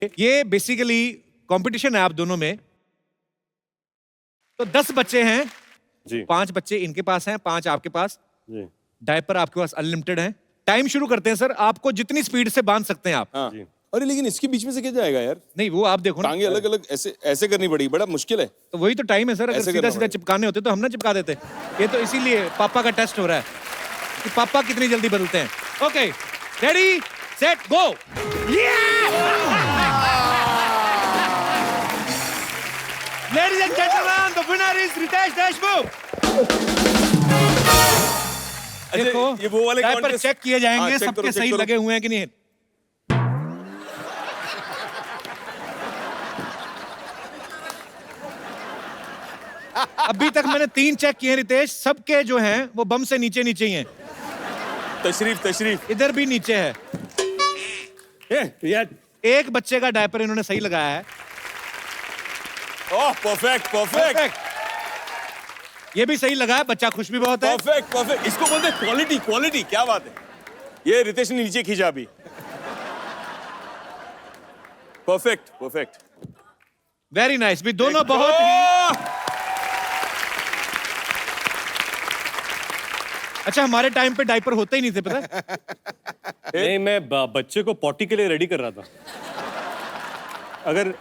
ये basically competition है आप दोनों में। तो 10 बच्चे हैं जी 5 बच्चे इनके पास हैं, 5 आपके पास। जी डायपर आपके पास अनलिमिटेड है। टाइम शुरू करते हैं सर, आपको जितनी स्पीड से बांध सकते हैं आप। हाँ जी। अरे लेकिन इसके बीच में से क्या जाएगा यार? नहीं वो आप देखो ना, टांगे अलग अलग ऐसे ऐसे करनी पड़ेगी, बड़ा मुश्किल है। तो वही तो टाइम है सर। अगर ऐसे सीधा करना सीधा पड़ेगा। चिपकाने होते तो हम ना चिपका देते। ये तो इसीलिए पापा का टेस्ट हो रहा है कि पापा कितनी जल्दी बदलते हैं। Okay ready set go. Ladies and gentleman, the winner is Ritesh Deshmukh. देखो ये वो वाले डायपर contest- चेक किए जाएंगे, हाँ, check सबके करो, check सही करो। लगे हुए हैं कि नहीं। अभी तक मैंने 3 चेक किए रितेश, सबके जो हैं वो बम से नीचे नीचे ही हैं। तशरीफ इधर भी नीचे है। यार एक बच्चे का डायपर इन्होंने सही लगाया है। ओह परफेक्ट परफेक्ट Perfect. ये भी सही लगा है, बच्चा खुश भी बहुत है। Perfect perfect. इसको बोलते हैं क्वालिटी क्वालिटी। क्या बात है, ये रितेश ने नीचे खींचा अभी। Perfect perfect. वेरी नाइस भी दोनों बहुत ही अच्छा। हमारे टाइम पे डायपर होते ही नहीं थे, पता है? नहीं, मैं बच्चे को पॉटी के लिए रेडी कर रहा था। अगर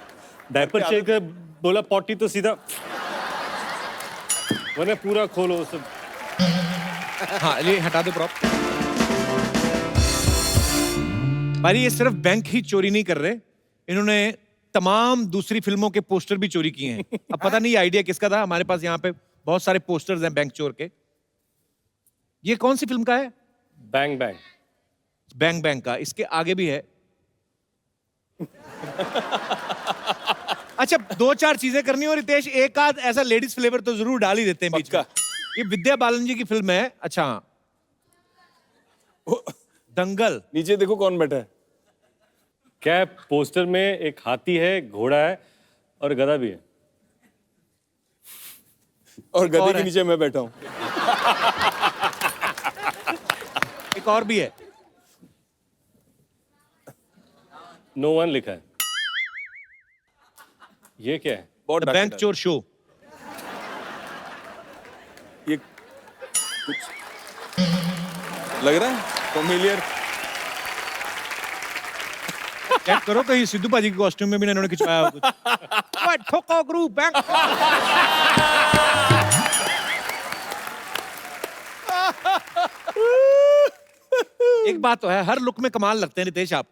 डायपर चेक बोला पॉटी तो सीधा वरना पूरा खोलो सब। हाँ ये हटा दो प्रॉप। भाई ये सिर्फ बैंक ही चोरी नहीं कर रहे, इन्होंने तमाम दूसरी फिल्मों के पोस्टर भी चोरी किए हैं। अब पता नहीं आइडिया किसका था। हमारे पास यहाँ पे बहुत सारे पोस्टर्स हैं बैंक चोर के। ये कौन सी फिल्म का है? Bang bang. बैंक बैंक का। इसके आगे भी है। अच्छा 2-4 चीजें करनी हो रितेश, एक आध ऐसा लेडीज फ्लेवर तो जरूर डाल ही देते हैं बीच में। ये विद्या बालन जी की फिल्म है। अच्छा दंगल। नीचे देखो कौन बैठा है। क्या है, पोस्टर में एक हाथी है, घोड़ा है और गधा भी है। और गधे और के है। नीचे मैं बैठा हूँ। एक और भी है। नो वन लिखा है। ये क्या है? बहुत डांट बैंक डाल। चोर शो। ये कुछ लग रहा है फेमिलियर। चेक करो कहीं सिद्धू पाजी के कॉस्ट्यूम में भी ना इन्होंने खिंचवाया हो कुछ। What? ठोको ग्रुप बैंक। एक बात तो है, हर लुक में कमाल लगते हैं रितेश आप।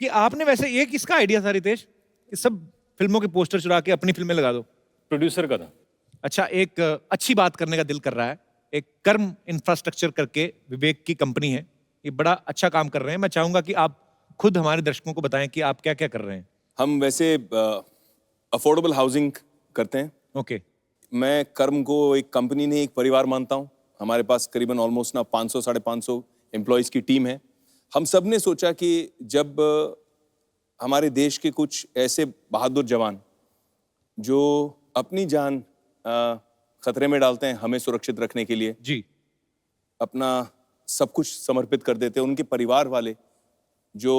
कि आपने वैसे ये किसका आइडिया था रितेश कि सब फिल्मों के पोस्टर चुरा के अपनी फिल्में लगा दो? प्रोड्यूसर का था। अच्छा एक अच्छी बात करने का दिल कर रहा है। एक कर्म इंफ्रास्ट्रक्चर करके विवेक की कंपनी है, ये बड़ा अच्छा काम कर रहे हैं। मैं चाहूंगा कि आप खुद हमारे दर्शकों को बताएं कि आप क्या क्या कर रहे हैं। हम वैसे अफोर्डेबल हाउसिंग करते हैं। ओके मैं कर्म को एक कंपनी नहीं एक परिवार मानता हूँ। हमारे पास करीबन ऑलमोस्ट ना 500-550 एम्प्लॉयज़ की टीम है। हम सब ने सोचा कि जब हमारे देश के कुछ ऐसे बहादुर जवान जो अपनी जान खतरे में डालते हैं हमें सुरक्षित रखने के लिए, जी अपना सब कुछ समर्पित कर देते हैं, उनके परिवार वाले जो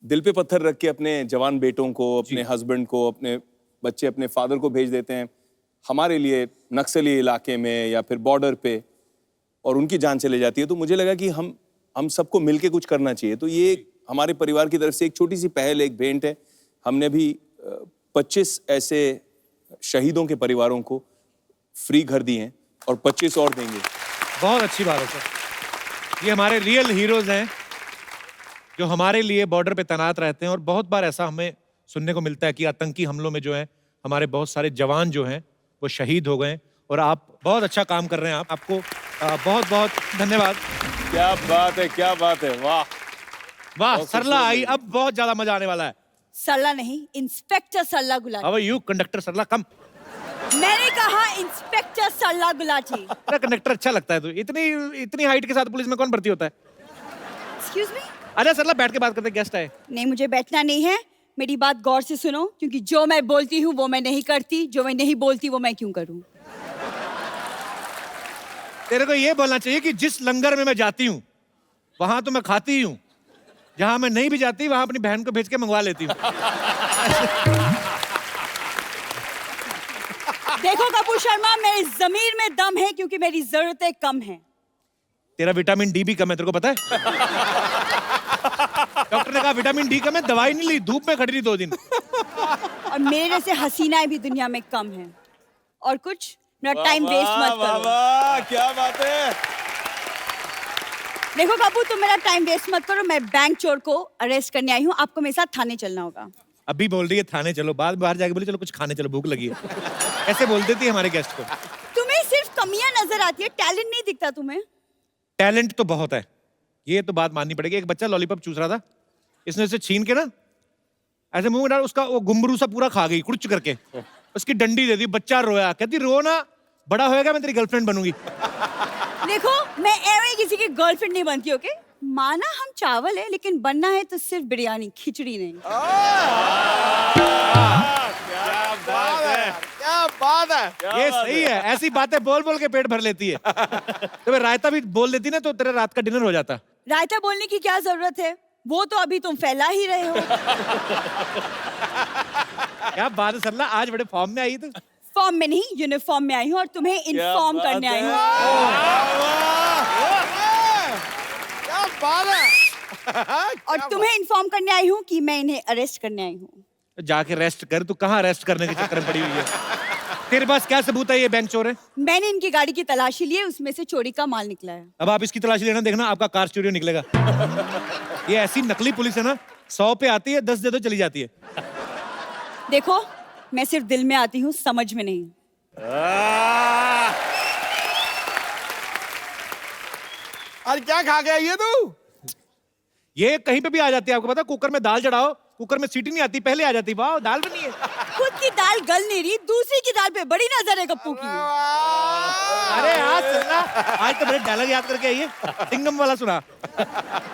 दिल पे पत्थर रख के अपने जवान बेटों को, अपने हस्बैंड को, अपने बच्चे, अपने फादर को भेज देते हैं हमारे लिए नक्सली इलाके में या फिर बॉर्डर पे, और उनकी जान चले जाती है। तो मुझे लगा कि हम सबको मिलके कुछ करना चाहिए। तो ये हमारे परिवार की तरफ से एक छोटी सी पहल, एक भेंट है। हमने अभी 25 ऐसे शहीदों के परिवारों को फ्री घर दिए हैं और 25 और देंगे। बहुत अच्छी बात है सर। ये हमारे रियल हीरोज हैं जो हमारे लिए बॉर्डर पे तैनात रहते हैं। और बहुत बार ऐसा हमें सुनने को मिलता है कि आतंकी हमलों में जो है हमारे बहुत सारे जवान जो हैं वो शहीद हो गए। और आप बहुत अच्छा काम कर रहे हैं। आपको बहुत बहुत धन्यवाद। क्या बात है, क्या बात है, वाह वाह बहुत सरला खूबसूरत आई, लगी। अब बहुत ज्यादा मजा आने वाला है। सरला नहीं, inspector Sarla Gulati. How are you conductor Sarla? Come. मैंने कहा इंस्पेक्टर सरला गुलाटी। तेरा कंडक्टर अच्छा लगता है। तो इतनी इतनी हाइट के साथ पुलिस में कौन भर्ती होता है? Excuse me. अरे सरला बैठ के बात करते, गेस्ट आए। नहीं, मुझे बैठना नहीं है। मेरी बात गौर से सुनो, क्योंकि जो मैं बोलती हूँ वो मैं नहीं करती, जो मैं नहीं बोलती वो मैं क्यों करूँ। तेरे को ये बोलना चाहिए कि जिस लंगर में मैं जाती हूँ वहां तो मैं खाती ही हूँ, जहां मैं नहीं भी जाती वहां अपनी बहन को भेज के मंगवा लेती हूँ। देखो कपूर शर्मा, मेरी जमीर में दम है क्योंकि मेरी जरूरतें कम हैं। तेरा विटामिन डी भी कम है, तेरे को पता है? डॉक्टर ने कहा विटामिन डी कम है, दवाई नहीं ली, धूप में खड़ी रही 2 दिन। और मेरे जैसे हसीनाएं भी दुनिया में कम हैं। और कुछ मेरा टाइम वेस्ट मत करो। वाह, क्या बात है। देखो कपूर, तुम मेरा टाइम वेस्ट मत करो। मैं बैंक चोर को अरेस्ट करने आई हूँ। आपको मेरे साथ थाने चलना होगा। अभी बोल रही है थाने चलो, बाद बाहर जाके बोली चलो कुछ खाने चलो, भूख लगी है। ऐसे बोल देती है हमारे गेस्ट को। तुम्हें सिर्फ कमियां नजर आती है, टैलेंट नहीं दिखता तुम्हें। टैलेंट तो बहुत है, ये तो बात माननी पड़ेगी। एक बच्चा लॉलीपॉप चूस रहा था, इसने उसे छीन के ना ऐसे मुंह में डाल, उसका वो गुम्बरू सा पूरा खा गई कुछ करके। उसकी डंडी दे दी, बच्चा रोया, कहती रो ना, बड़ा होएगा मैं तेरी गर्लफ्रेंड बनूंगी। देखो, मैं एवं किसी की गर्लफ्रेंड नहीं बनती, ओके? माना हम चावल है, लेकिन बनना है तो सिर्फ बिरयानी, खिचड़ी नहीं। क्या बात है। ये सही है, ऐसी बातें बोल बोल के पेट भर लेती है। तो रायता भी बोल देती ना तो तेरा रात का डिनर हो जाता। रायता बोलने की क्या जरूरत है? वो तो अभी तुम फैला ही रहे हो। क्या बात है सरला, आज बड़े फॉर्म में आई तू। फॉर्म में नहीं, यूनिफॉर्म में आई हूँ और तुम्हें इन्फॉर्म करने आई हूँ। क्या बात है। और तुम्हें इन्फॉर्म करने आई हूँ कि मैं इन्हें अरेस्ट करने आई हूँ। जाके रेस्ट कर, तू कहाँ रेस्ट करने के चक्कर में पड़ी हुई है? तेरे पास क्या सबूत है ये बैंक चोर है? मैंने इनकी गाड़ी की तलाशी ली है, उसमें से चोरी का माल निकला है। अब आप इसकी तलाशी लेना, देखना आपका कार चोरी निकलेगा। ये ऐसी नकली पुलिस है ना, 100 पे आती है, 10 दे दो चली जाती है। देखो, मैं सिर्फ दिल में आती हूँ, समझ में नहीं। अरे क्या खा गया ये तू? ये कहीं पे भी आ जाती है, आपको पता? कुकर में दाल चढ़ाओ, कुकर में सीटी नहीं आती, पहले आ जाती। वाह, दाल बनी है। खुद की दाल गल नहीं रही, दूसरी की दाल पे बड़ी नजर है गप्पू की। अरे आज सुनना, आज तो बड़े डायलॉग याद करके आई है, सिंगम वाला सुना।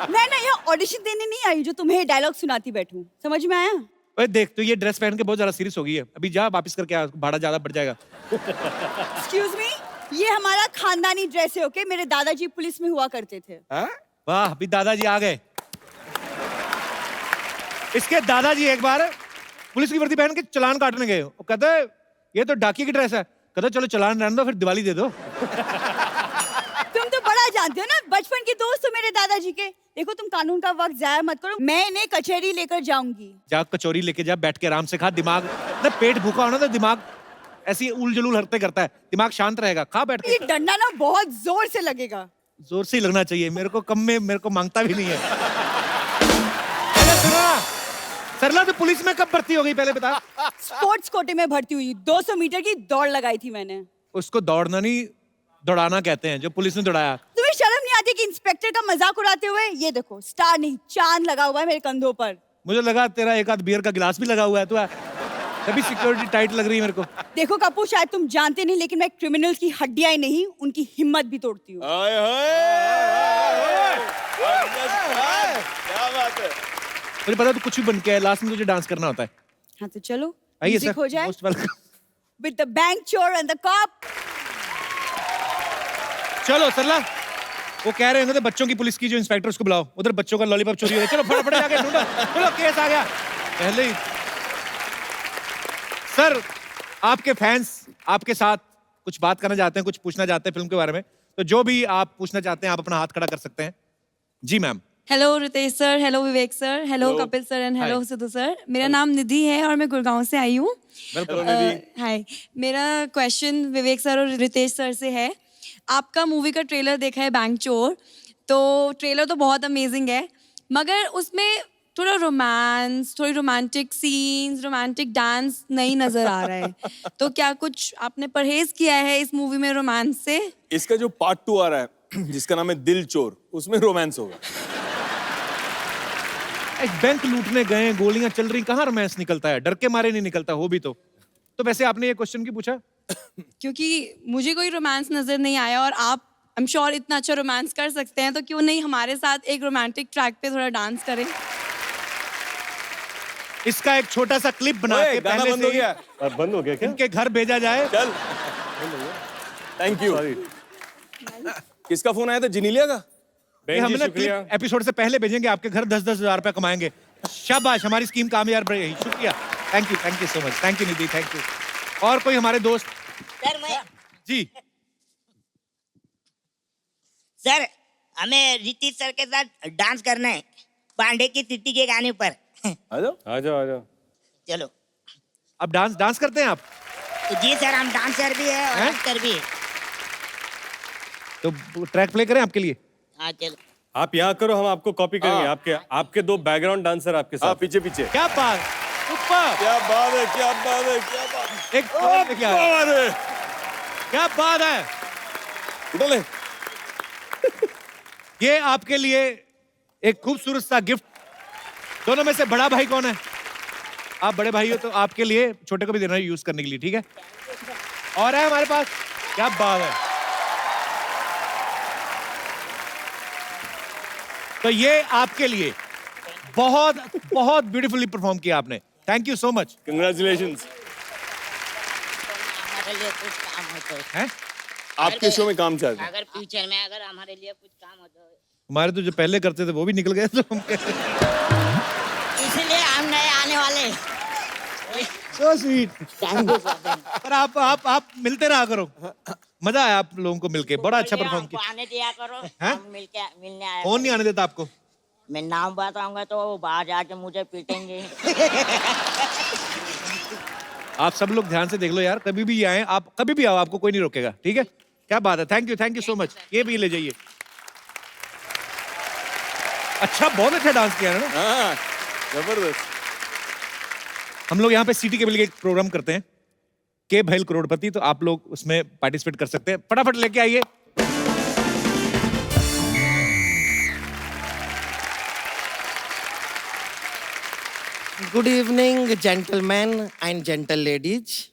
मैं ना यहाँ ऑडिशन देने नहीं आई जो तुम्हें डायलॉग सुनाती बैठूं, समझ में आया? ओए देख, तो ये ड्रेस पहन के बहुत ज्यादा सीरियस हो गई है, अभी जा वापस करके आ, भाड़ा ज्यादा बढ़ जाएगा। एक्सक्यूज मी, ये हमारा खानदानी ड्रेस है, ओके? मेरे दादाजी पुलिस में हुआ करते थे। वाह, अभी दादाजी आ गए। इसके दादाजी एक बार पुलिस की वर्दी पहन के चालान काटने गए, वो कहते ये तो डाकिए की ड्रेस है, कहते चलो चालान रहने दो, फिर दिवाली दे दो। तुम तो बड़ा जानते हो ना, बचपन के दोस्त हो मेरे दादाजी के। देखो, तुम कानून का वक्त जाया मत करो, मैं इन्हें कचहरी लेकर जाऊंगी। जा कचौरी लेके जा, बैठ के आराम से खा, दिमाग ना, पेट भूखा होना तो दिमाग ऐसी उल जलूल हरकतें करता है, दिमाग शांत रहेगा, खा बैठ के। ये डंडा ना बहुत जोर से लगेगा। जोर से ही लगना चाहिए, मेरे को कम में मेरे को मांगता भी नहीं है। सुनो ना, सरला तो पुलिस में कब भर्ती हो गई पहले बता? स्पोर्ट्स कोटे में भर्ती हुई, 200 मीटर की दौड़ लगाई थी मैंने। उसको दौड़ना नहीं, दौड़ाना कहते हैं, जो पुलिस ने दौड़ाया। तुम्हें शर्म नहीं आती कि इंस्पेक्टर का मजाक उड़ाते हुए? ये देखो, स्टार नहीं चांद लगा हुआ है मेरे कंधों पर। मुझे लगा तेरा एक आध बियर का गिलास भी लगा हुआ है, तो तभी सिक्योरिटी टाइट लग रही है मेरे को। देखो कपूर, शायद तुम जानते नहीं, लेकिन मैं क्रिमिनल्स की हड्डियां ही नहीं, उनकी हिम्मत भी तोड़ती हूँ। क्या बात है। मुझे पता तू कुछ भी बन के है, लास्ट में तुझे डांस करना होता है। हाँ तो चलो, आइए म्यूजिक सर, हो जाए। Most welcome. With the bank chore and the cop. चलो सरला, वो कह रहे हैं ना बच्चों की पुलिस की जो इंस्पेक्टर, उसको बुलाओ, उधर बच्चों का लॉलीपॉप चोरी हो गया। चलो फटाफट जाके ढूंढो, चलो केस आ गया पहले ही। सर, आपके फैंस आपके साथ कुछ बात करना चाहते हैं, कुछ पूछना चाहते हैं फिल्म के बारे में, तो जो भी आप पूछना चाहते हैं आप अपना हाथ खड़ा कर सकते हैं। जी ma'am. Hello Ritesh sir, hello Vivek sir, hello Kapil sir and hello Sidhu sir. मेरा नाम निधि है और मैं गुड़गांव से आई हूँ। हाय, मेरा क्वेश्चन विवेक सर और रितेश सर से है। आपका मूवी का ट्रेलर देखा है बैंक चोर, तो ट्रेलर तो बहुत अमेजिंग है, मगर उसमें थोड़ा रोमांस, थोड़ी रोमांटिक सीन्स, रोमांटिक डांस नहीं नजर आ रहा है। तो क्या कुछ आपने परहेज किया है इस मूवी में रोमांस से? इसका जो पार्ट 2 आ रहा है जिसका नाम है दिल चोर, उसमें रोमांस होगा। एक बैंक लूटने गए, गोलियां चल रही, कहाँ रोमांस निकलता है? डर के मारे नहीं निकलता, हो भी तो वैसे आपने ये क्वेश्चन क्यों पूछा? क्योंकि मुझे कोई रोमांस नजर नहीं आया और आप आई एम श्योर इतना अच्छा रोमांस कर सकते हैं, तो क्यों नहीं हमारे साथ एक रोमांटिक ट्रैक पे थोड़ा डांस करें? इसका एक छोटा सा क्लिप बना के गाना पहले बंद से हो गया। बंद हो गया क्या? इनके घर भेजा जाए। चल, थैंक यू। सॉरी। किसका फोन आया था? जिनीलिया का? बहन जी, हम ना शुक्रिया। क्लिप एपिसोड से पहले भेजेंगे आपके घर 10-10 हजार रुपए कमाएंगे। शाबाश, हमारी स्कीम कामयाब रही। शुक्रिया, thank you so much, thank you Nidhi, thank you. और कोई हमारे दोस्त? सर मैं जी सर हमें ऋतिक सर के साथ डांस करना है पांडे की तिट्टी के गाने पर। आ जाओ। आ जाओ आ जाओ। चलो। अब डांस करते हैं आप? जी सर, हम डांसर भी है और हैं? एक्टर भी है। तो ट्रैक प्ले करें आपके लिए? हाँ चलो। आप यहाँ करो, हम आपको कॉपी करेंगे। हाँ। आपके दो बैकग्राउंड डांसर आपके हाँ, साथ। पीछे पीछे। क्या बात, ऊपर क्या बात है, क्या बात है, क्या बात है। एक क्या बात है। क्या बात है। उठो ले। ये आपके लिए एक खूबसूरत सा गिफ्ट। दोनों में से बड़ा भाई कौन है? आप बड़े भाई हो तो आपके लिए छोटे को भी देना है यूज करने के लिए, ठीक है? और है हमारे पास, क्या बात है। तो ये आपके लिए बहुत बहुत ब्यूटीफुली परफॉर्म किया आपने। Thank you so much. Congratulations. हमारे लिए कुछ काम हो तो हैं? आपके शो में काम चल रहा है। अगर फ्यूचर में अगर हमारे लिए कुछ काम हो तो हमारे तो जो पहले करते थे वो भी निकल गए, तो हम इसलिए हम नए आने वाले। So sweet. Thank you sir. पर आप मिलते रहा करो, मजा आया आप लोगों को मिलके, बड़ा अच्छा परफॉर्म हमको किया। आने दिया करो, हैं? हम मिलने आए। कौन नहीं आने देता आपको? मैं नाम बताऊंगा तो वो बाहर जाके मुझे पीटेंगे। आप सब लोग ध्यान से देख लो यार, कभी भी आए आप, कभी भी आओ, आपको कोई नहीं रोकेगा, ठीक है? क्या बात है, थैंक यू सो मच। ये भी ले जाइए। अच्छा, बहुत अच्छा डांस किया है ना। हाँ, जबरदस्त। हम लोग यहाँ पे सिटी केबल के एक प्रोग्राम करते हैं, के भैल करोड़पति, तो आप लोग उसमें पार्टिसिपेट कर सकते हैं। फटाफट लेके आइए। Good evening gentleman and gentle ladies.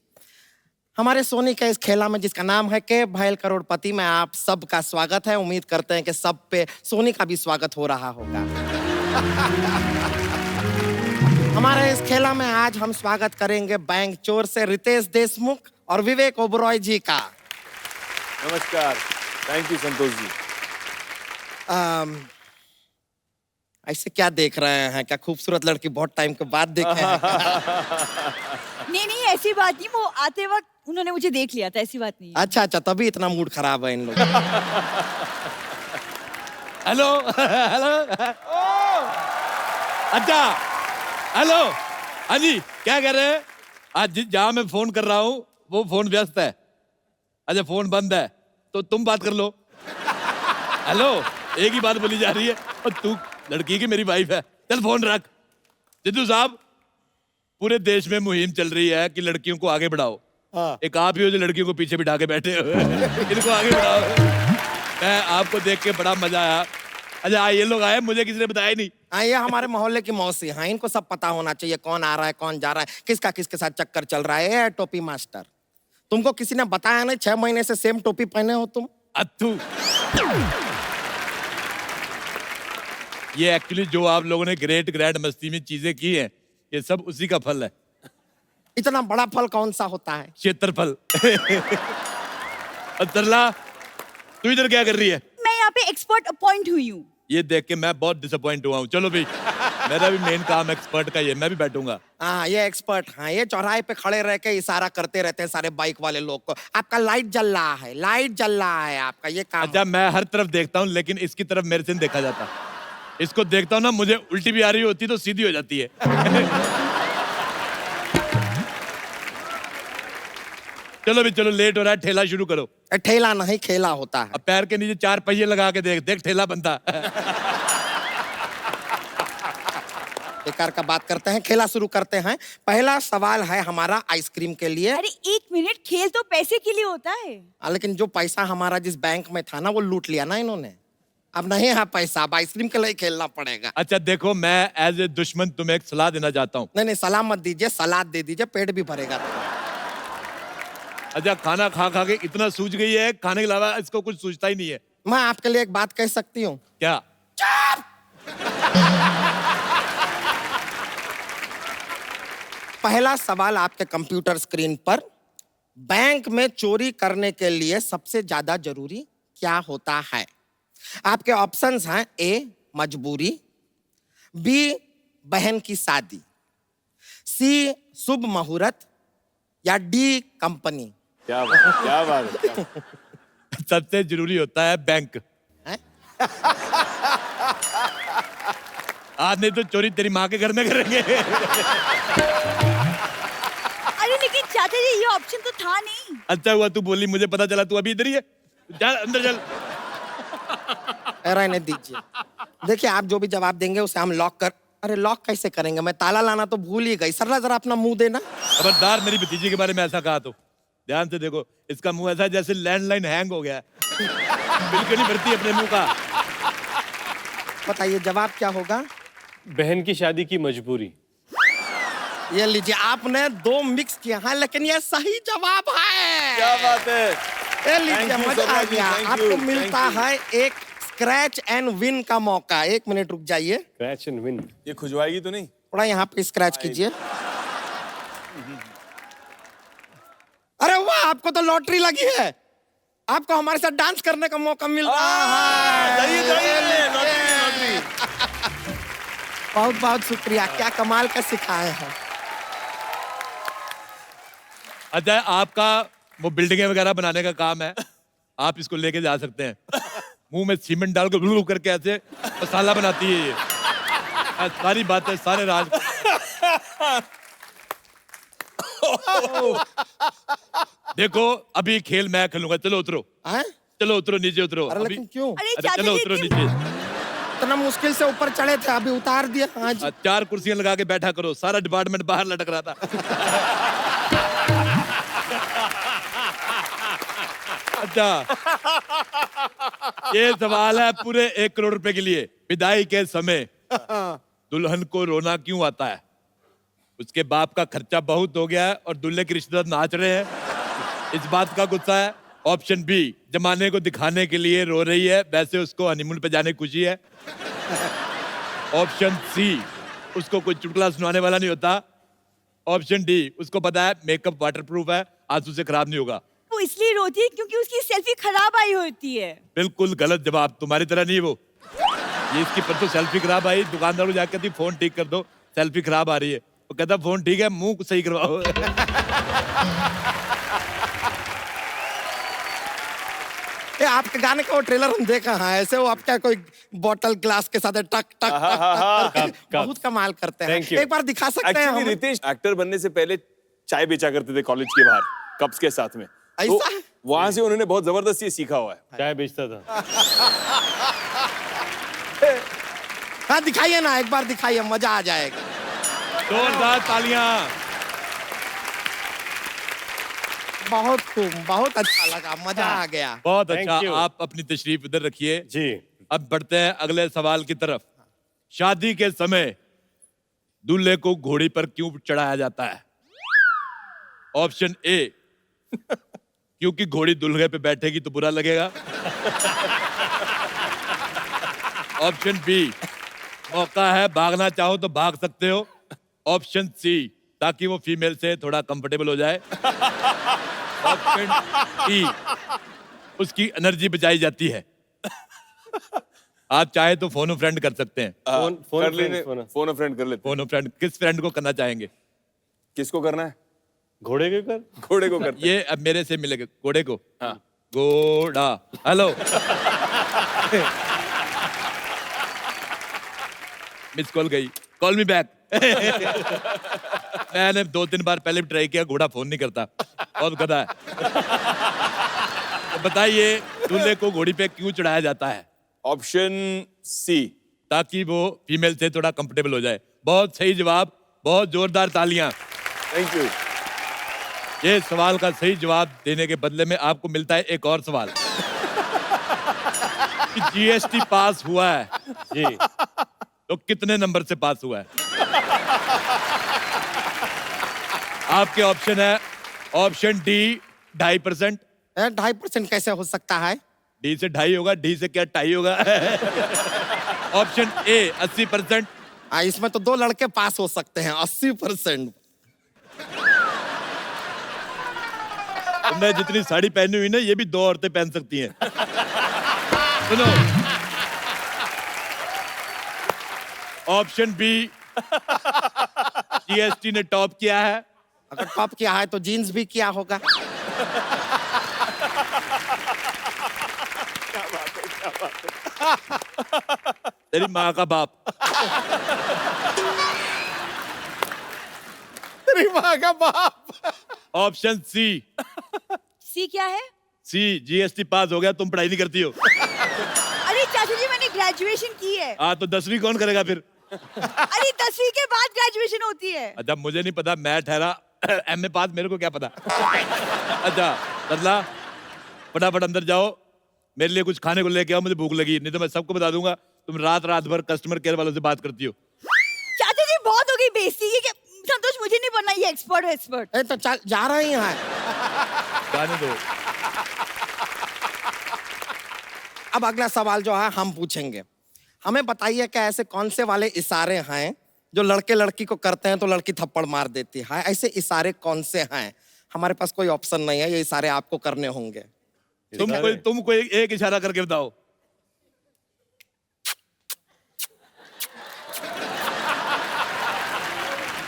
हमारे सोनी के इस खेला में जिसका नाम है के भैल करोड़पति में आप सबका स्वागत है। उम्मीद करते हैं कि सब पे सोनी का भी स्वागत हो रहा होगा। हमारे इस खेला में आज हम स्वागत करेंगे बैंक चोर से रितेश देशमुख और विवेक ओबरॉय जी का। नमस्कार, थैंक यू संतोष जी। ऐसे क्या देख रहे हैं? क्या खूबसूरत लड़की बहुत टाइम के बाद देखे हैं? नहीं ऐसी बात नहीं, वो आते वक्त उन्होंने मुझे देख लिया था, ऐसी बात नहीं है। अच्छा, तभी इतना मूड खराब है इन लोग। हेलो हेलो, अच्छा हेलो, हाँ जी, क्या कह रहे हैं? आज जहाँ मैं फोन कर रहा हूँ वो फोन व्यस्त है। अच्छा, फोन बंद है तो तुम बात कर लो। हेलो, एक ही बात बोली जा रही है, और तू लड़की की मेरी वाइफ है। चल फोन रख। सिद्धू साहब, पूरे देश में मुहिम चल रही है कि लड़कियों को आगे बढ़ाओ। हाँ। एक आप ही हो जो लड़कियों को पीछे बिठा के बैठे हो। इनको आगे बढ़ाओ। मैं आपको देख के बड़ा मजा आया। अच्छा, ये लोग आए, मुझे किसी ने बताया ही नहीं। हाँ, ये हमारे मोहल्ले की मौसी हैं, इनको सब पता होना चाहिए कौन आ रहा है, कौन जा रहा है, किसका किसके साथ चक्कर चल रहा है। ये टोपी मास्टर, तुमको किसी ने बताया नहीं? 6 महीने से सेम टोपी पहने हो तुम। अत्थू, ये एक्चुअली जो आप लोगों ने ग्रेट ग्रैंड मस्ती में चीजें की हैं, ये सब उसी का फल है। इतना बड़ा फल कौन सा होता है? क्षेत्रफल। और तरला, तू इधर क्या कर रही है? मैं यहाँ पे एक्सपर्ट अपॉइंट हुई हूँ। ये देख के मैं बहुत डिसअपॉइंट हुआ हूँ। चलो भाई, मेरा भी मेन काम एक्सपर्ट का ये, मैं भी बैठूंगा। हाँ, ये एक्सपर्ट। हाँ, ये चौराहे पे खड़े रह के इशारा करते रहते हैं सारे बाइक वाले लोग को। आपका लाइट जल रहा है, लाइट जल रहा है, आपका ये काम। अच्छा, मैं हर तरफ देखता हूँ, लेकिन इसकी तरफ मेरे से नहीं देखा जाता। इसको देखता हूँ ना, मुझे उल्टी भी आ रही होती तो सीधी हो जाती है। चलो भी चलो, लेट हो रहा है, ठेला शुरू करो। ठेला नहीं, खेला होता है। अब पैर के नीचे 4 पहिए लगा के देख देख, ठेला बनता। बेकार का बात करते हैं, खेला शुरू करते हैं। पहला सवाल है हमारा आइसक्रीम के लिए। अरे 1 मिनट, खेल तो पैसे के लिए होता है। लेकिन जो पैसा हमारा जिस बैंक में था ना, वो लूट लिया ना इन्होंने। अब नहीं है पैसा, अब आइसक्रीम के लिए खेलना पड़ेगा। अच्छा देखो, मैं एज ए दुश्मन तुम्हें एक सलाह देना चाहता हूँ। नहीं, सलाह मत दीजिए, सलाद दे दीजिए, पेट भी भरेगा। अच्छा, खाना खा खा के इतना सूझ गई है, खाने के अलावा इसको कुछ सूझता ही नहीं है। मैं आपके लिए एक बात कह सकती हूँ? क्या? पहला सवाल आपके कंप्यूटर स्क्रीन पर, बैंक में चोरी करने के लिए सबसे ज्यादा जरूरी क्या होता है? आपके ऑप्शंस हैं ए मजबूरी, बी बहन की शादी, सी शुभ मुहूर्त या डी कंपनी। क्या बात है क्या? सबसे जरूरी होता है बैंक। हैं? आज नहीं तो चोरी तेरी माँ के घर में करेंगे। अरे लेकिन चाचा जी ये ऑप्शन तो था नहीं। अच्छा हुआ तू बोली, मुझे पता चला तू अभी इधर ही है। चल अंदर चल। रहने दीजिए। देखिए आप जो भी जवाब देंगे उसे हम लॉक कर। अरे लॉक कैसे करेंगे, मैं ताला लाना तो भूल ही गई। सरला जरा अपना मुंह देना। खबरदार मेरी भतीजी के बारे में ऐसा कहा तो। ध्यान से देखो, इसका मुंह ऐसा जैसे लैंडलाइन हैंग हो गया है। बिल्कुल नहीं भरती अपने मुंह का। बताइए जवाब क्या होगा। बहन की शादी की मजबूरी। ये लीजिए, आपने दो मिक्स किया है लेकिन ये सही जवाब है। क्या बात है। ये लीजिए, Thank you, मजा आ सरला जी, गया। thank आपको you, मिलता thank you। है एक स्क्रैच एंड विन का मौका। 1 मिनट रुक जाइए, क्रैच एंड विन। ये खुजवाएगी तो नहीं? थोड़ा यहाँ पे स्क्रैच कीजिए। अरे वाह, आपको तो लॉटरी लगी है। आपको हमारे साथ डांस करने का मौका मिल रहा है। जाइए, लॉटरी। बहुत बहुत शुक्रिया, क्या कमाल का सिखाए हैं। अच्छा, आपका वो बिल्डिंगें वगैरह बनाने का काम है, आप इसको लेके जा सकते हैं। मुंह में सीमेंट डाल कर करके ऐसे मसाला बनाती है ये। सारी बातें, सारे राज। देखो अभी खेल मैं खेलूंगा। चलो उतरो, हैं? चलो उतरो, नीचे उतरो। अरे अभी लेकिन क्यों अरे अरे चाचा चलो जी उतरो क्यों? नीचे। इतना मुश्किल से ऊपर चढ़े थे, अभी उतार दिया। हाँ जी। 4 कुर्सियां लगा के बैठा करो, सारा डिपार्टमेंट बाहर लटक रहा था। अच्छा, ये सवाल है पूरे 1 करोड़ रुपए के लिए। विदाई के समय दुल्हन को रोना क्यों आता है? उसके बाप का खर्चा बहुत हो गया है और दूल्हे के रिश्तेदार नाच रहे हैं, इस बात का गुस्सा है। ऑप्शन बी, जमाने को दिखाने के लिए रो रही है, वैसे उसको हनीमून पे जाने की खुशी है। ऑप्शन सी, उसको कोई चुटकुला सुनाने वाला नहीं होता। ऑप्शन डी, उसको पता है मेकअप वाटरप्रूफ है, आंसू से खराब नहीं होगा। वो इसलिए रोती है क्योंकि उसकी सेल्फी खराब आई होती है। बिल्कुल गलत जवाब, तुम्हारी तरह नहीं है वो। ये इसकी परसों सेल्फी खराब आई, दुकानदार को जाकर कहती फोन ठीक कर दो, सेल्फी खराब आ रही है। वो कहता फोन ठीक है, मुंह सही करवाओ। ये आपके गाने का वो ट्रेलर हम देखा है, ऐसे वो आपका कोई बोतल ग्लास के साथ टक टक टक टक, बहुत कमाल करते हैं। Thank you। एक बार दिखा सकते हैं एक्चुअली हम? रितेश एक्टर बनने से पहले चाय बेचा करते थे कॉलेज के बाहर कप्स के साथ में। तो ऐसा है? वहां से उन्होंने बहुत जबरदस्त ये सीखा हुआ है। चाय बेचता था। हाँ दिखाइए ना, एक बार दिखाइए, मजा आ जाएगा। जोरदार तालियां। बहुत खूब, बहुत अच्छा लगा, मजा आ गया। बहुत Thank अच्छा, you। आप अपनी तशरीफ इधर रखिए। जी। अब बढ़ते हैं अगले सवाल की तरफ। शादी के समय दूल्हे को घोड़ी पर क्यों चढ़ाया जाता है? ऑप्शन ए, क्योंकि घोड़ी दूल्हे पे बैठेगी तो बुरा लगेगा। ऑप्शन बी, मौका है, भागना चाहो तो भाग सकते हो। ऑप्शन सी, ताकि वो फीमेल से थोड़ा कंफर्टेबल हो जाए। ऑप्शन डी, उसकी एनर्जी बचाई जाती है। आप चाहे तो फोन फ्रेंड कर सकते हैं। कर लेने, फोन फ्रेंड कर लेते। फोन फ्रेंड किस फ्रेंड को करना चाहेंगे? किसको करना है? घोड़े के कर। घोड़े को करते। ये अब मेरे से मिलेगा, घोड़े को। हाँ। घोड़ा, हेलो। मिस कॉल गई, कॉल मी बैक। मैंने 2-3 बार पहले भी ट्राई किया, घोड़ा फोन नहीं करता, बहुत गधा है। तो बताइए दूल्हे को घोड़ी पे क्यों चढ़ाया जाता है? ऑप्शन सी, ताकि वो फीमेल से थोड़ा कंफर्टेबल हो जाए। बहुत सही जवाब, बहुत जोरदार तालियां। Thank you. ये सवाल का सही जवाब देने के बदले में आपको मिलता है एक और सवाल। कि जीएसटी पास हुआ है जी। तो कितने नंबर से पास हुआ है? आपके ऑप्शन है, ऑप्शन डी 2.5%। 2.5% कैसे हो सकता है? डी से 2.5 होगा, डी से क्या 2.5 होगा? Option A 80%। इसमें तो 2 लड़के पास हो सकते हैं। 80%। तुमने जितनी साड़ी पहनी हुई ना, ये भी 2 औरतें पहन सकती हैं। सुनो, ऑप्शन बी, जीएसटी ने टॉप किया है। अगर टॉप किया है तो जीन्स भी किया होगा। तेरी माँ का बाप। तेरी माँ का बाप। ऑप्शन सी, सी क्या है? सी जीएसटी पास हो गया, तुम पढ़ाई नहीं करती हो। अरे चाचा जी मैंने ग्रेजुएशन की है। हाँ तो 10वीं कौन करेगा फिर? अरे 10वीं के बाद ग्रेजुएशन होती है। अच्छा मुझे नहीं पता, मैं ठहरा एमए पास, मेरे को क्या पता। अच्छा बदला, फटाफट अंदर जाओ, मेरे लिए कुछ खाने को लेके आओ, मुझे भूख लगी, नहीं तो मैं सबको बता दूंगा तुम रात रात भर कस्टमर केयर वालों से बात करती हो। चाचा जी बहुत हो गई बेइज्जती। ये संतोष मुझे नहीं बनना ये एक्सपर्ट। ए तो चल जा रही हैं। जाने दो। अब अगला सवाल जो है हम पूछेंगे। हमें बताइए कि ऐसे कौन से वाले इशारे हैं जो लड़के लड़की को करते हैं तो लड़की थप्पड़ मार देती है? ऐसे इशारे कौन से हैं? हमारे पास कोई ऑप्शन नहीं है, ये इशारे आपको करने होंगे। तुम कोई एक इशारा करके बताओ।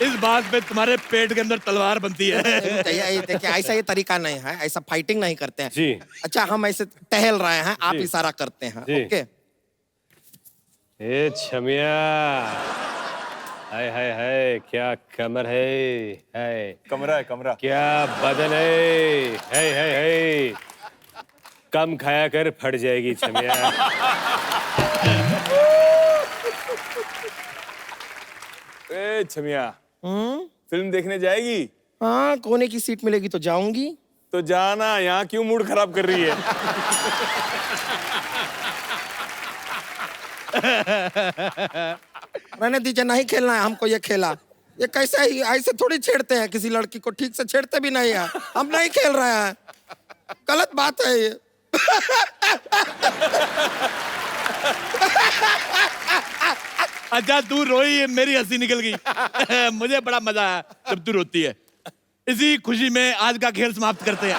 इस बात पे तुम्हारे पेट के अंदर तलवार बनती है। देखिए ऐसा ये तरीका नहीं है, ऐसा फाइटिंग नहीं करते हैं। जी। अच्छा हम ऐसे टहल रहे हैं, आप जी। इशारा करते हैं। जी। ओके। ए छमिया, हाय हाय हाय, क्या कमर है कमरा है कमरा। क्या बदन है, कम खाया कर, फट जाएगी छमिया। ए छमिया, फिल्म देखने जाएगी? हाँ कोने की सीट मिलेगी तो जाऊंगी। तो जाना, यहाँ क्यों मूड खराब कर रही है? रहने दीजिए, नहीं खेलना है हमको ये खेला। ये कैसे ही ऐसे थोड़ी छेड़ते हैं किसी लड़की को, ठीक से छेड़ते भी नहीं है। हम नहीं खेल रहे हैं, गलत बात है ये। अच्छा तू रोई, मेरी हंसी निकल गई। मुझे बड़ा मजा आया जब तू रोती है। इसी खुशी में आज का खेल समाप्त करते हैं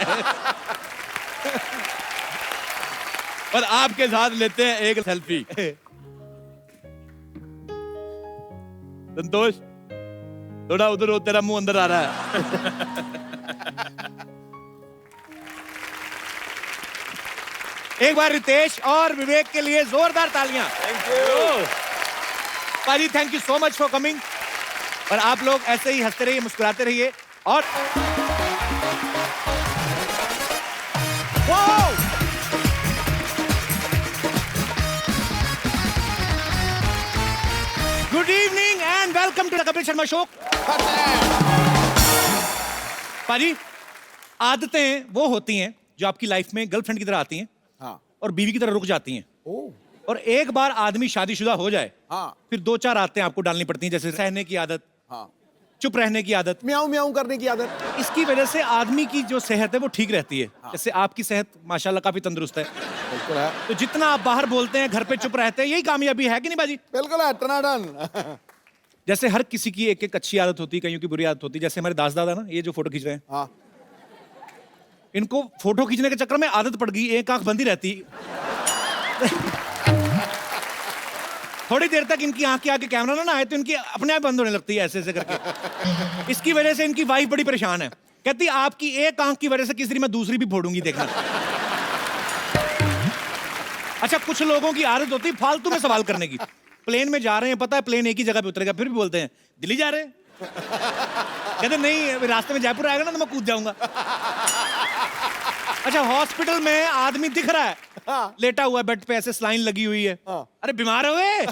और आपके साथ लेते हैं एक सेल्फी। संतोष थोड़ा उधर हो, तेरा मुंह अंदर आ रहा है। एक बार रितेश और विवेक के लिए जोरदार तालियां। Thank you. पाजी thank you so much for coming. और आप लोग ऐसे ही हंसते रहिए, मुस्कुराते रहिए। और good evening and welcome to the Kapil Sharma show. पाजी आदतें वो होती हैं जो आपकी लाइफ में गर्लफ्रेंड की तरह आती हैं हाँ। और बीवी की तरह रुक जाती हैं। और एक बार आदमी शादीशुदा हो जाए हाँ। फिर 2-4 आदतें आपको डालनी पड़ती हैं, जैसे सहने की आदत, हाँ। चुप रहने की आदत। म्याऊं म्याऊं करने की आदत। इसकी वजह से आदमी की जो सेहत है वो ठीक रहती है। जैसे आपकी सेहत माशाल्लाह काफी तंदुरुस्त है, बिल्कुल है, तो जितना आप बाहर बोलते हैं, घर पे चुप रहते हैं, यही कामयाबी है कि नहीं बाजी? बिल्कुल है, टनाटन। जैसे हर किसी की एक एक अच्छी आदत होती है, कईयों की बुरी आदत होती है। जैसे हमारे दास दादा ना, ये जो फोटो खींच रहे हैं, हाँ। इनको फोटो खींचने के चक्कर में आदत पड़ गई, एक आंख बंद ही रहती। थोड़ी देर तक इनकी आंख के आगे कैमरा ना आए तो इनकी अपने आप बंद होने लगती है, ऐसे ऐसे करके। इसकी वजह से इनकी वाइफ बड़ी परेशान है, कहती आपकी एक आंख की वजह से किसी दिन मैं दूसरी भी फोड़ूंगी, देखना। अच्छा कुछ लोगों की आदत होती है फालतू में सवाल करने की। प्लेन में जा रहे हैं, पता है प्लेन एक ही जगह पे उतरेगा, फिर भी बोलते हैं दिल्ली जा रहे हैं। कहते नहीं, अभी रास्ते में जयपुर आएगा ना तो मैं कूद जाऊंगा। अच्छा हॉस्पिटल में आदमी दिख रहा है, लेटा हुआ है बेड पे, ऐसे स्लाइन लगी हुई है, अरे बीमार हो गए? तो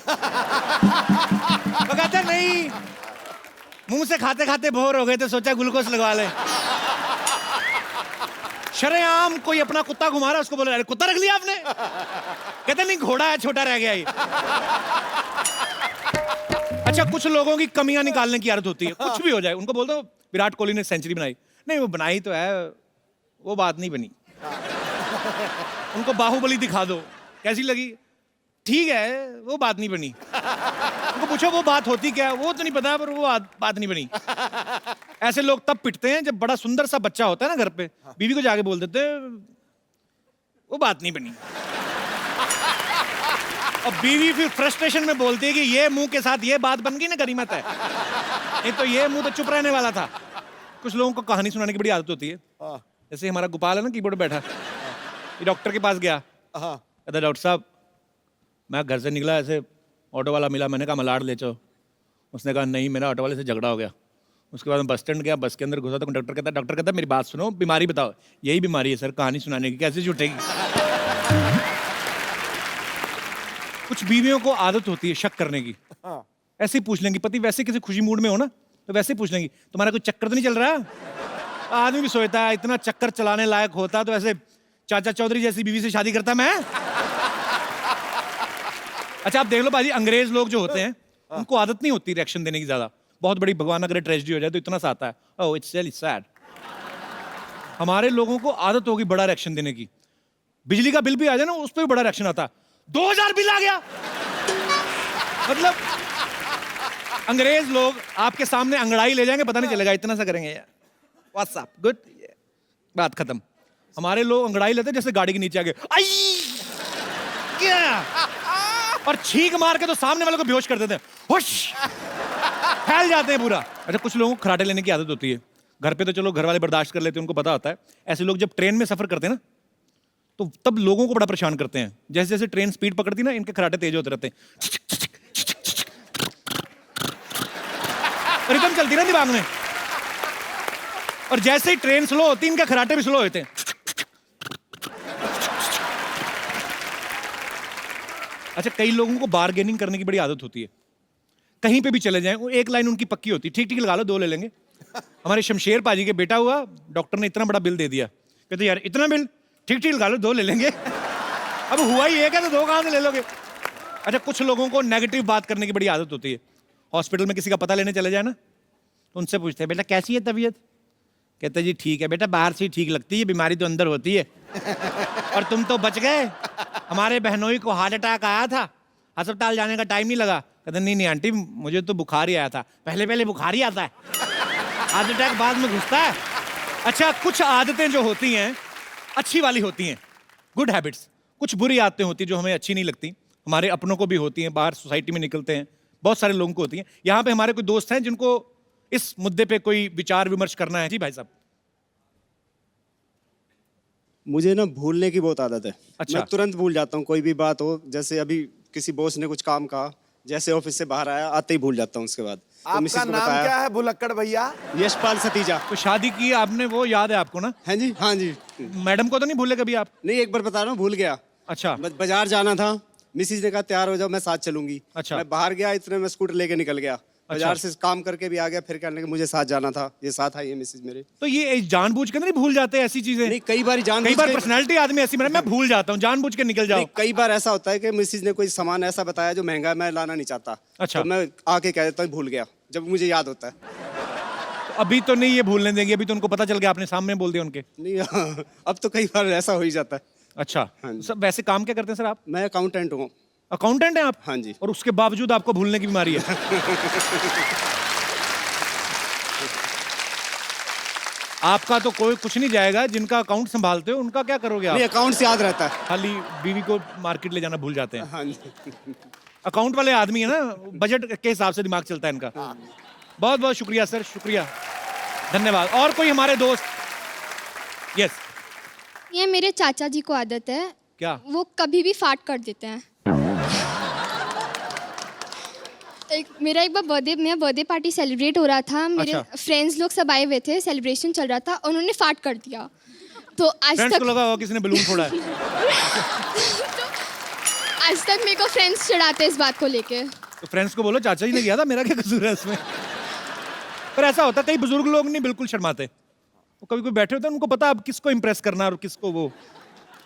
कहते नहीं, मुंह से खाते खाते बोर हो गए तो सोचा ग्लूकोज लगवा ले। शरेआम कोई अपना कुत्ता घुमा रहा है, उसको बोल रहा है कुत्ता रख लिया आपने? कहते नहीं घोड़ा है, छोटा रह गया ये। अच्छा कुछ लोगों की कमियां निकालने की आदत होती है, कुछ भी हो जाए उनको बोल दो विराट कोहली ने सेंचुरी बनाई, नहीं वो बनाई तो है, वो बात नहीं बनी। उनको बाहुबली दिखा दो, कैसी लगी? ठीक है, वो बात नहीं बनी। उनको पूछो वो बात होती क्या है, वो तो नहीं पता, पर वो बात नहीं बनी। ऐसे लोग तब पिटते हैं जब बड़ा सुंदर सा बच्चा होता है ना घर पे, बीवी को जाके बोल देते हैं वो बात नहीं बनी। और बीवी फिर फ्रस्ट्रेशन में बोलती है कि ये मुंह के साथ ये बात बन गई ना, गनीमत है। नहीं तो ये मुंह तो चुप रहने वाला था। कुछ लोगों को कहानी सुनाने की बड़ी आदत होती है। जैसे हमारा गोपाल है ना, कीबोर्ड पे बैठा, ये डॉक्टर के पास गया, कहता डॉक्टर साहब मैं घर से निकला, ऐसे ऑटो वाला मिला, मैंने कहा मलाड ले चलो। उसने कहा नहीं, मेरा ऑटो वाले से झगड़ा हो गया। उसके बाद मैं बस स्टैंड गया, बस के अंदर घुसा तो डॉक्टर कहता मेरी बात सुनो, बीमारी बताओ। यही बीमारी है सर, कहानी सुनाने की, कैसे छूटेगी। कुछ बीवियों को आदत होती है शक करने की। ऐसे ही पूछ लेंगी, पति वैसे किसी खुशी मूड में हो ना तो वैसे ही पूछ लेंगी तुम्हारा कोई चक्कर तो नहीं चल रहा। आदमी भी सोचता है इतना चक्कर चलाने लायक होता तो ऐसे चाचा चौधरी जैसी बीवी से शादी करता मैं। अच्छा आप देख लो बाजी, अंग्रेज लोग जो होते हैं उनको आदत नहीं होती रिएक्शन देने की ज्यादा। बहुत बड़ी भगवान अगर ट्रेजेडी हो जाए तो इतना सा आता है, ओह इट्स रियली सैड। हमारे लोगों को आदत होगी बड़ा रिएक्शन देने की। बिजली का बिल भी आ जाए ना, उस पर भी बड़ा रिएक्शन आता है, 2000 बिल आ गया। मतलब अंग्रेज लोग आपके सामने अंगड़ाई ले जाएंगे, पता नहीं चलेगा, इतना सा करेंगे यार व्हाट्सअप गुड, बात खत्म। हमारे लोग अंगड़ाई लेते जैसे गाड़ी के नीचे आ गए, आई क्या, और छींक मार के तो सामने वाले को बेहोश कर देते हैं, हुश फैल जाते हैं पूरा। अच्छा कुछ लोगों को खराटे लेने की आदत होती है। घर पे तो चलो घर वाले बर्दाश्त कर लेते हैं, उनको पता होता है। ऐसे लोग जब ट्रेन में सफर करते हैं ना तो तब लोगों को बड़ा परेशान करते हैं। जैसे जैसे ट्रेन स्पीड पकड़ती ना, इनके खराटे तेज होते रहते हैं, रिदम चलती ना दिमाग में। और जैसे ही ट्रेन स्लो होती है इनके खराटे भी स्लो होते हैं। अच्छा कई लोगों को बार्गेनिंग करने की बड़ी आदत होती है। कहीं पे भी चले जाएं, एक लाइन उनकी पक्की होती है, ठीक ठीक लगा लो 2 ले लेंगे। हमारे शमशेर पाजी के बेटा हुआ, डॉक्टर ने इतना बड़ा बिल दे दिया, कहते यार इतना बिल, ठीक ठीक लगा लो 2 ले लेंगे। अब हुआ ही एक है तो 2 कहां से ले लोगे। अच्छा कुछ लोगों को नेगेटिव बात करने की बड़ी आदत होती है। हॉस्पिटल में किसी का पता लेने चले जाए ना तो उनसे पूछते हैं बेटा कैसी है तबीयत, कहते जी ठीक है बेटा, बाहर से ही ठीक लगती है, बीमारी तो अंदर होती है। और तुम तो बच गए, हमारे बहनोई को हार्ट अटैक आया था, अस्पताल जाने का टाइम नहीं लगा। कहते नहीं नहीं आंटी मुझे तो बुखार ही आया था। पहले बुखार ही आता है, हार्ट अटैक बाद में घुसता है। अच्छा कुछ आदतें जो होती हैं अच्छी वाली होती हैं, गुड हैबिट्स। कुछ बुरी आदतें होती हैं जो हमें अच्छी नहीं लगती, हमारे अपनों को भी होती हैं, बाहर सोसाइटी में निकलते हैं बहुत सारे लोगों को होती हैं। यहाँ पे हमारे कोई दोस्त हैं जिनको इस मुद्दे पे कोई विचार विमर्श करना है। जी भाई साहब। मुझे ना भूलने की बहुत आदत है। अच्छा। मैं तुरंत भूल जाता हूँ कोई भी बात हो। जैसे अभी किसी बॉस ने कुछ काम कहा, जैसे ऑफिस से बाहर आया आते ही भूल जाता हूँ उसके बाद। तो मिसेस आपका को नाम बताया, क्या है भुलक्कड़ भैया? यशपाल सतीजा। तो शादी की आपने, वो याद है आपको ना? हाँ जी हाँ जी। मैडम को तो नहीं भूले कभी आप? नहीं एक बार बता रहा हूँ, भूल गया। अच्छा बाजार जाना था, मिसेज ने कहा तैयार हो जाओ मैं साथ चलूंगी। अच्छा। मैं बाहर गया, इतने में स्कूटर लेके निकल गया। बाजार से काम करके भी आ गया, फिर कहने लगे मुझे साथ जाना था, ये साथ आई है मिसेज मेरे। तो ये जानबूझ के नहीं भूल जाते ऐसी चीजें? नहीं कई बार कई बार पर्सनालिटी आदमी ऐसी मैं भूल जाता हूँ, जानबूझ के निकल जाओ। कई बार ऐसा होता है कि मिसेज ने कोई सामान ऐसा बताया जो महंगा है, मैं लाना नहीं चाहता। अच्छा। तो मैं आके कह देता हूँ भूल गया, जब मुझे याद होता है। तो अभी तो नहीं ये भूलने देंगे, अभी तो उनको पता चल गया, आपने सामने बोल दिया उनके। नहीं अब तो कई बार ऐसा हो ही जाता है। अच्छा हाँ जी। सब वैसे काम क्या करते हैं सर आप? मैं अकाउंटेंट हूँ। अकाउंटेंट हैं आप? हाँ जी। और उसके बावजूद आपको भूलने की बीमारी है? आपका तो कोई कुछ नहीं जाएगा, जिनका अकाउंट संभालते हो उनका क्या करोगे आप? नहीं अकाउंट से याद रहता है। खाली बीवी को मार्केट ले जाना भूल जाते हैं। हाँ जी। अकाउंट वाले आदमी है ना, बजट के हिसाब से दिमाग चलता है इनका। बहुत बहुत शुक्रिया सर, शुक्रिया, धन्यवाद। और कोई हमारे दोस्त? यस। ये मेरे चाचा जी को आदत है, क्या? वो कभी भी फाट कर देते हैं। मेरा एक बार मेरा बर्थडे पार्टी सेलिब्रेट हो रहा था, मेरे अच्छा। फ्रेंड्स लोग सब आए हुए थे, सेलिब्रेशन चल रहा था, उन्होंने फाट कर दिया। तो आज फ्रेंड्स तक को लगा होगा किसी ने बलून फोड़ा है। आज तक मेरे को फ्रेंड्स चिढ़ाते हैं इस बात को लेके। तो फ्रेंड्स को बोलो चाचा जी ने किया था, मेरा क्या कसूर है इसमें? पर ऐसा होता है, कई बुजुर्ग लोग नहीं बिल्कुल शर्माते। वो कभी कोई बैठे होते हैं, उनको पता अब किसको इंप्रेस करना और किसको वो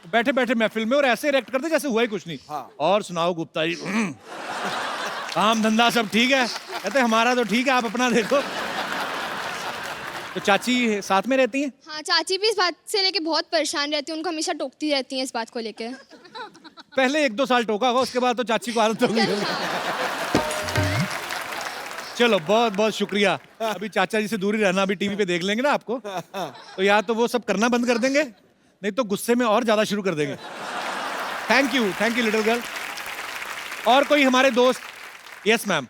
बैठे बैठे महफिल में और ऐसे रिएक्ट करते जैसे हुआ ही कुछ नहीं। और सुनाओ गुप्ता जी, काम धंधा सब ठीक है? कहते हमारा तो ठीक है, आप अपना देखो। तो चाची साथ में रहती हैं? हाँ, चाची भी इस बात से लेके बहुत परेशान रहती है, उनको हमेशा टोकती रहती हैं इस बात को लेके। पहले 1-2 साल टोका होगा, उसके बाद तो चाची को आदत हो गई होगी। चलो बहुत बहुत शुक्रिया। अभी चाचा जी से दूरी रहना, अभी टीवी पे देख लेंगे ना आपको, तो या तो वो सब करना बंद कर देंगे, नहीं तो गुस्से में और ज्यादा शुरू कर देंगे। Thank you little girl. और कोई हमारे दोस्त? Yes ma'am.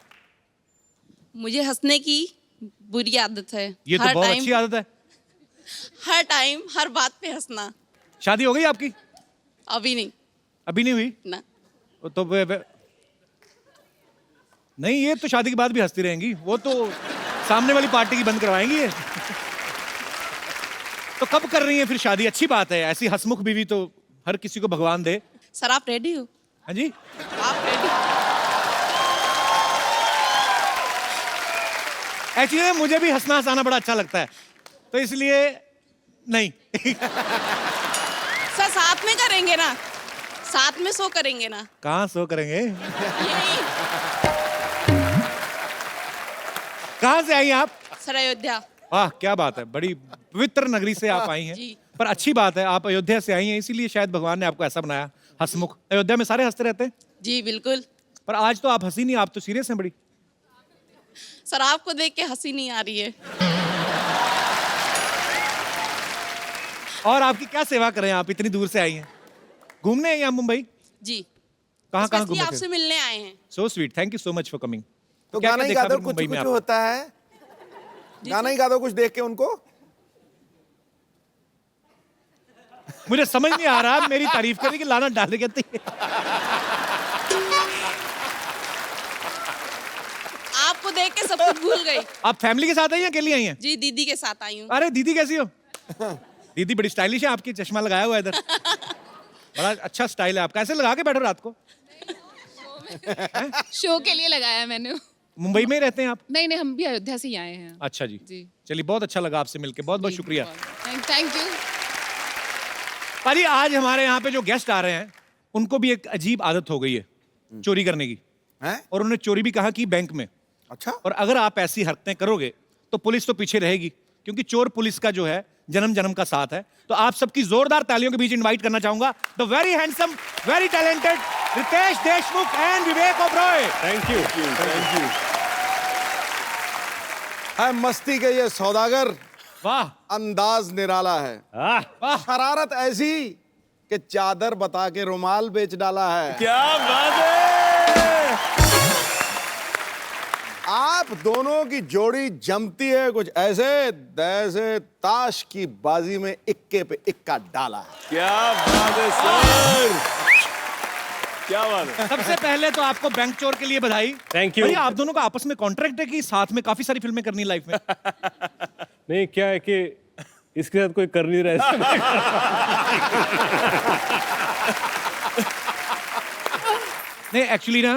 मुझे हंसने की बुरी आदत है। ये तो बहुत अच्छी आदत है। हर टाइम हर बात पे हंसना। शादी हो गई आपकी? अभी नहीं। अभी नहीं हुई? ना। तो नहीं, ये तो शादी के बाद भी हंसती रहेंगी, वो तो सामने वाली पार्टी की बंद करवाएंगी ये। तो कब कर रही हैं फिर शादी? अच्छी बात है, ऐसी हंसमुख बीवी तो हर किसी को भगवान दे। सर आप रेडी हो? हाँ जी। आप रेडी? एक्चुअली मुझे भी हंसना हंसाना बड़ा अच्छा लगता है, तो इसलिए नहीं। सर साथ में करेंगे ना, साथ में शो करेंगे ना। कहाँ शो करेंगे? यही। कहाँ से आई आप? सर अयोध्या। वाह क्या बात है, बड़ी पवित्र नगरी से आप आई हैं। जी। पर अच्छी बात है, आप अयोध्या से आई हैं, इसीलिए शायद भगवान ने आपको ऐसा बनाया हंसमुख। अयोध्या में सारे हंसते रहते हैं। जी बिल्कुल। पर आज तो आप हंसी नहीं, आप तो सीरियस हैं बड़ी। सर आपको देख के हंसी नहीं आ रही है। और आपकी क्या सेवा करें, आप इतनी दूर से आई हैं? घूमने हैं यहाँ मुंबई? जी। कहाँ कहाँ Especially घूमे आपसे थे? मिलने आए हैं। So sweet, thank you so much for coming. तो गाना ही गा दो, कुछ कुछ होता है। गाना ही गा दो कुछ देख के उनको। मुझे समझ नहीं आ रहा, मेरी तारीफ करने की लानत डाल कहती है। आपको देख के सब कुछ भूल गई। आप फैमिली के साथ आई हैं, अकेली आई हैं? जी दीदी के साथ आई हूँ। अरे दीदी कैसी हो? दीदी बड़ी स्टाइलिश है, आपकी चश्मा लगाया हुआ है इधर। बड़ा अच्छा स्टाइल है आपका, ऐसे लगा के बैठो रात को। शो के लिए लगाया मैंने। मुंबई में ही रहते हैं आप? नहीं नहीं, हम भी अयोध्या से ही आए हैं। अच्छा जी। जी। चलिए बहुत अच्छा लगा आपसे मिलके, बहुत बहुत शुक्रिया। Thank you. पाजी आज हमारे यहाँ पे जो गेस्ट आ रहे हैं उनको भी एक अजीब आदत हो गई है चोरी करने की। हैं? और उन्होंने चोरी भी कहा कि बैंक में। अच्छा। और अगर आप ऐसी हरकतें करोगे तो पुलिस तो पीछे रहेगी, क्योंकि चोर पुलिस का जो है जन्म जन्म का साथ है। तो आप सबकी जोरदार तालियों के बीच इनवाइट करना चाहूंगा the very handsome, very talented Ritesh Deshmukh and Vivek Oberoi. Thank you, thank you. है मस्ती के ये सौदागर, वाह अंदाज निराला है। वाह शरारत ऐसी कि चादर बता के रुमाल बेच डाला है। क्या बात है। आप दोनों की जोड़ी जमती है कुछ ऐसे जैसे ताश की बाजी में इक्के पे इक्का डाला है। क्या बात है सर, क्या बात है। सबसे पहले तो आपको बैंक चोर के लिए बधाई। Thank you. भैया आप दोनों का आपस में कॉन्ट्रैक्ट है कि साथ में काफी सारी फिल्में करनी लाइफ में? नहीं, क्या है कि इसके साथ कोई कर नहीं रहा है। नहीं एक्चुअली ना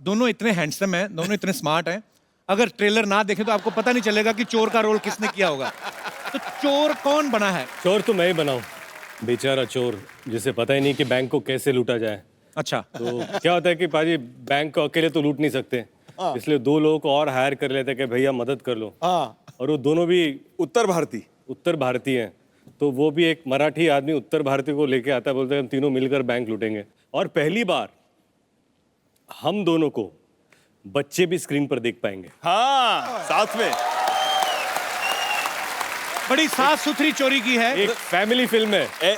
दोनों इतने हैंडसम हैं, दोनों इतने स्मार्ट हैं, अगर ट्रेलर ना देखें तो आपको पता नहीं चलेगा कि चोर का रोल किसने किया होगा। तो चोर कौन बना है? चोर तो मैं ही बनाऊं, बेचारा चोर जिसे पता ही नहीं कि बैंक को कैसे लूटा जाए। अच्छा। तो क्या होता है कि पाजी बैंक को अकेले तो लूट नहीं सकते, इसलिए दो लोगों को और हायर कर लेते हैं कि भैया मदद कर लो। और वो दोनों भी उत्तर भारतीय हैं, तो वो भी एक मराठी आदमी उत्तर भारतीय को लेके आता है, बोलते हैं हम तीनों मिलकर बैंक लूटेंगे। और पहली बार हम दोनों को बच्चे भी स्क्रीन पर देख पाएंगे। हाँ, साथ में बड़ी साफ सुथरी चोरी की है, एक फैमिली फिल्म है।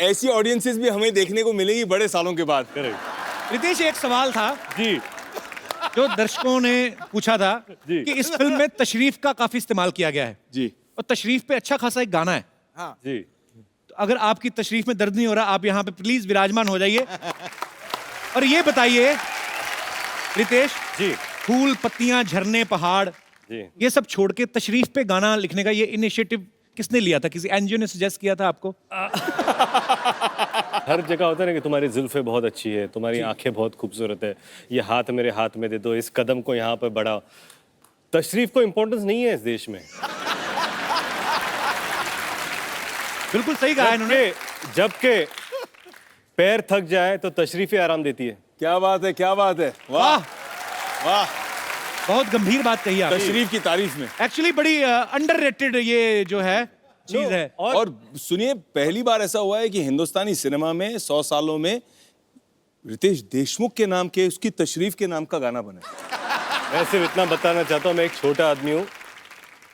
ऐसी ऑडियंसेस भी हमें देखने को मिलेगी बड़े सालों के बाद। रितेश एक सवाल था जी जो दर्शकों ने पूछा था कि इस फिल्म में तशरीफ का काफी इस्तेमाल किया गया है जी, और तशरीफ पे अच्छा खासा एक गाना है। हाँ जी। तो अगर आपकी तशरीफ में दर्द नहीं हो रहा, आप यहाँ पे प्लीज विराजमान हो जाइए और ये बताइए रितेश जी, फूल पत्तियां झरने पहाड़ जी, ये सब छोड़ के तशरीफ पे गाना लिखने का ये इनिशिएटिव किसने लिया था? किसी एनजीओ ने सजेस्ट किया था आपको? हर जगह होता है ना कि तुम्हारी जुल्फे बहुत अच्छी है, तुम्हारी आंखें बहुत खूबसूरत है, ये हाथ मेरे हाथ में दे दो, इस कदम को यहाँ पर बढ़ाओ। तशरीफ को इम्पोर्टेंस नहीं है इस देश में। बिल्कुल सही कहा इन्होंने। जबकि पैर थक जाए तो तशरीफ ही आराम देती है। क्या बात है, क्या बात है। वाह वाह, बहुत गंभीर बात कही आपने तशरीफ की तारीफ में। एक्चुअली बड़ी अंडररेटेड ये जो है चीज है। और सुनिए, पहली बार ऐसा हुआ है कि हिंदुस्तानी सिनेमा में 100 सालों में रितेश देशमुख के नाम के, उसकी तशरीफ के नाम का गाना बना। मैं सिर्फ इतना बताना चाहता हूँ, मैं एक छोटा आदमी हूँ,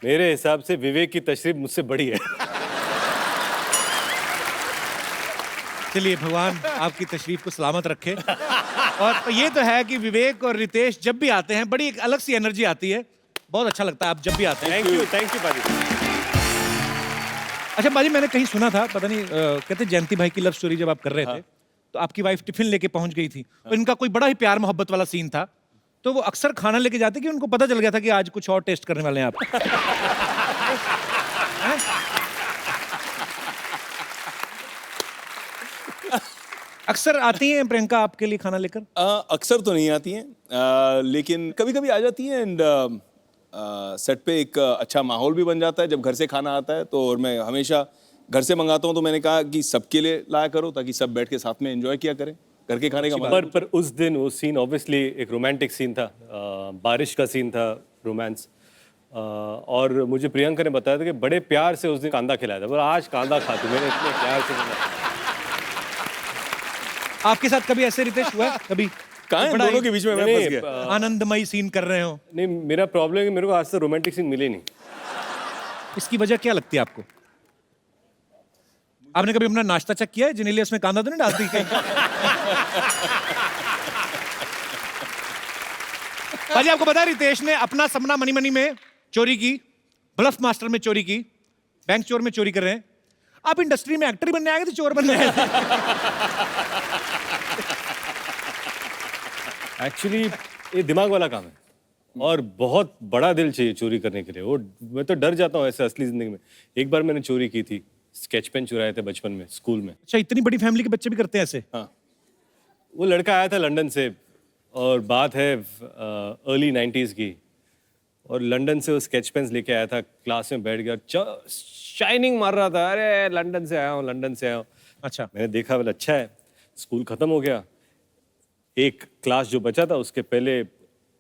मेरे हिसाब से विवेक की तशरीफ मुझसे बड़ी है। चलिए भगवान आपकी तशरीफ को सलामत रखे। और ये तो है कि विवेक और रितेश जब भी आते हैं बड़ी एक अलग सी एनर्जी आती है, बहुत अच्छा लगता है आप जब भी आते हैं। थैंक यू पाजी। अच्छा बाजी, मैंने कहीं सुना था, पता नहीं कहते जयंती भाई की लव स्टोरी जब आप कर रहे थे तो आपकी वाइफ टिफिन लेके पहुंच गई थी और इनका कोई बड़ा ही प्यार मोहब्बत वाला सीन था, तो वो अक्सर खाना लेके जाते कि उनको पता चल गया था कि आज कुछ और टेस्ट करने वाले हैं आप? अक्सर आती हैं प्रियंका आपके लिए खाना लेकर? अक्सर तो नहीं आती हैं, लेकिन कभी कभी आ जाती हैं। एंड सेट पे एक अच्छा माहौल भी बन जाता है जब घर से खाना आता है। तो और मैं हमेशा घर से मंगाता हूँ, तो मैंने कहा कि सबके लिए लाया करो ताकि सब बैठ के साथ में एंजॉय किया करें घर के खाने का मजा। पर उस दिन वो सीन ऑब्वियसली एक रोमांटिक सीन था, बारिश का सीन था, रोमांस। और मुझे प्रियंका ने बताया था कि बड़े प्यार से उस दिन कांदा खिलाया था, पर आज कांदा खाती मैंने इतने प्यार से बनाया। आपके साथ कभी ऐसे रितेश हुआ है कभी? कहाँ हैं दोनों के बीच में मैं फंस गया। आनंदमयी सीन कर रहे हो? नहीं, मेरा प्रॉब्लम है कि मेरे को आज तक रोमांटिक सीन मिले नहीं। इसकी वजह क्या लगती है आपको? आपने कभी अपना नाश्ता चेक किया है? जिनेलिया उसमें कांदा तो नहीं डालती कहीं? भाजी आपको पता है रितेश ने अपना सपना मनी मनी में चोरी की, ब्लफ मास्टर में चोरी की, बैंक चोर में चोरी कर रहे हैं। आप इंडस्ट्री में एक्टर ही बनने आए थे, चोर बनने आए थे? एक्चुअली ये दिमाग वाला काम है और बहुत बड़ा दिल चाहिए चोरी करने के लिए। वो मैं तो डर जाता हूँ ऐसे असली जिंदगी में। एक बार मैंने चोरी की थी, स्केच पेन चुराए थे बचपन में स्कूल में। अच्छा, इतनी बड़ी फैमिली के बच्चे भी करते हैं ऐसे? हाँ, वो लड़का आया था लंदन से और बात है अर्ली 90s की, और लंदन से वो स्केच पेन्स लेके आया था, क्लास में बैठ गया, शाइनिंग मार रहा था, अरे लंदन से आया हूँ, लंदन से आया हूँ। अच्छा, मैंने देखा बोला अच्छा है। स्कूल खत्म हो गया, एक क्लास जो बचा था उसके पहले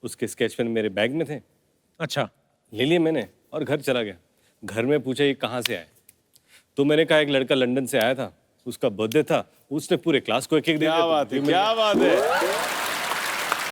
उसके स्केच पेन मेरे बैग में थे। अच्छा, ले लिए मैंने और घर चला गया। घर में पूछा ये कहाँ से आए, तो मैंने कहा एक लड़का लंदन से आया था, उसका बर्थडे था, उसने पूरे क्लास को एक एक दे दिया। क्या बात है, क्या बात है।